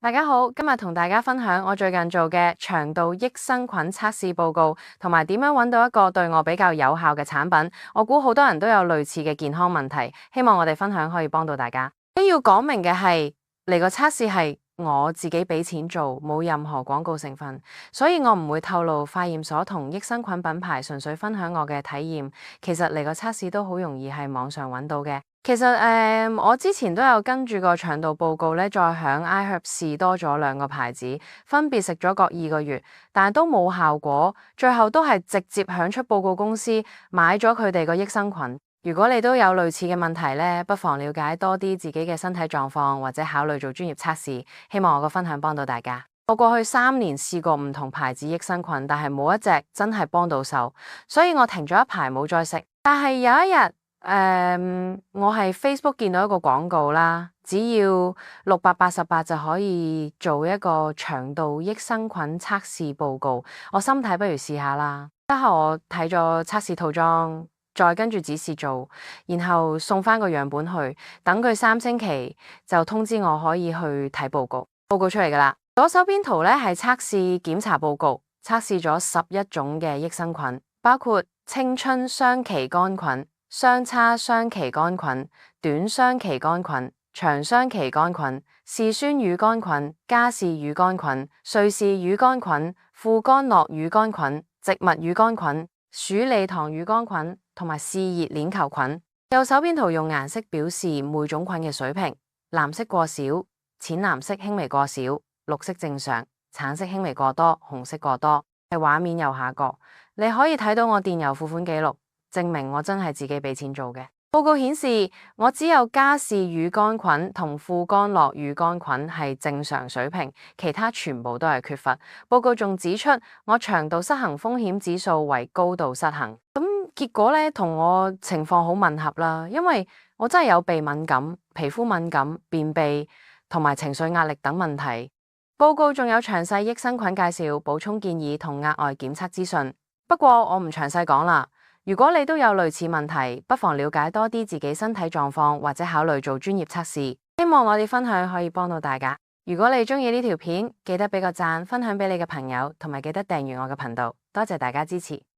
大家好，今日同大家分享我最近做嘅腸道益生菌測試報告，同埋點樣揾到一個對我比較有效嘅產品。我估好多人都有類似嘅健康問題，希望我哋分享可以幫到大家。要講明嘅係，嚟個測試係我自己俾錢做，冇任何廣告成分，所以我唔會透露化驗所同益生菌品牌，純粹分享我嘅體驗。其實嚟個測試都好容易喺網上揾到嘅。其實我之前都有跟住個腸道報告咧，再響 iHerb 試多咗2個牌子，分別食咗各2個月，但係都冇效果，最後都係直接響出報告公司買咗佢哋個益生菌。如果你都有類似嘅問題咧，不妨了解多啲自己嘅身體狀況，或者考慮做專業測試。希望我個分享幫到大家。我過去3年試過唔同牌子益生菌，但係冇一隻真係幫到手，所以我停咗一排冇再食。但係有一日，我喺 Facebook 見到一個廣告啦，只要688就可以做一個腸道益生菌測試報告。我心睇不如試下啦。之後我睇咗測試套裝，再跟住指示做，然後送翻個樣本去，等佢3星期就通知我可以去睇報告。報告出嚟噶啦，左手邊圖咧係測試檢查報告，測試咗11種嘅益生菌，包括青春雙歧桿菌、相差雙歧桿菌、短雙歧桿菌、長雙歧桿菌、嗜酸乳桿菌、加氏乳桿菌、瑞士乳桿菌、副干諾乳桿菌、植物乳桿菌、鼠李糖乳桿菌同埋嗜熱鏈球菌。右手邊圖用顏色表示每種菌嘅水平，藍色過少，淺藍色輕微過少，綠色正常，橙色輕微過多，紅色過多。喺畫面右下角，你可以睇到我電郵付款記錄，證明我真係自己俾錢做嘅。報告顯示我只有加氏乳桿菌同副干諾乳桿菌係正常水平，其他全部都係缺乏。報告仲指出我腸道失衡風險指數為高度失衡。結果咧同我情況好吻合啦，因為我真係有鼻敏感、皮膚敏感、便秘同埋情緒壓力等問題。報告仲有詳細益生菌介紹、補充建議同額外檢測資訊。不過我唔詳細講啦。如果你都有類似問題，不妨了解多啲自己身體狀況，或者考慮做專業測試。希望我哋分享可以幫到大家。如果你中意呢條片，記得俾個讚，分享俾你嘅朋友，同埋記得訂閱我嘅頻道。多謝大家支持。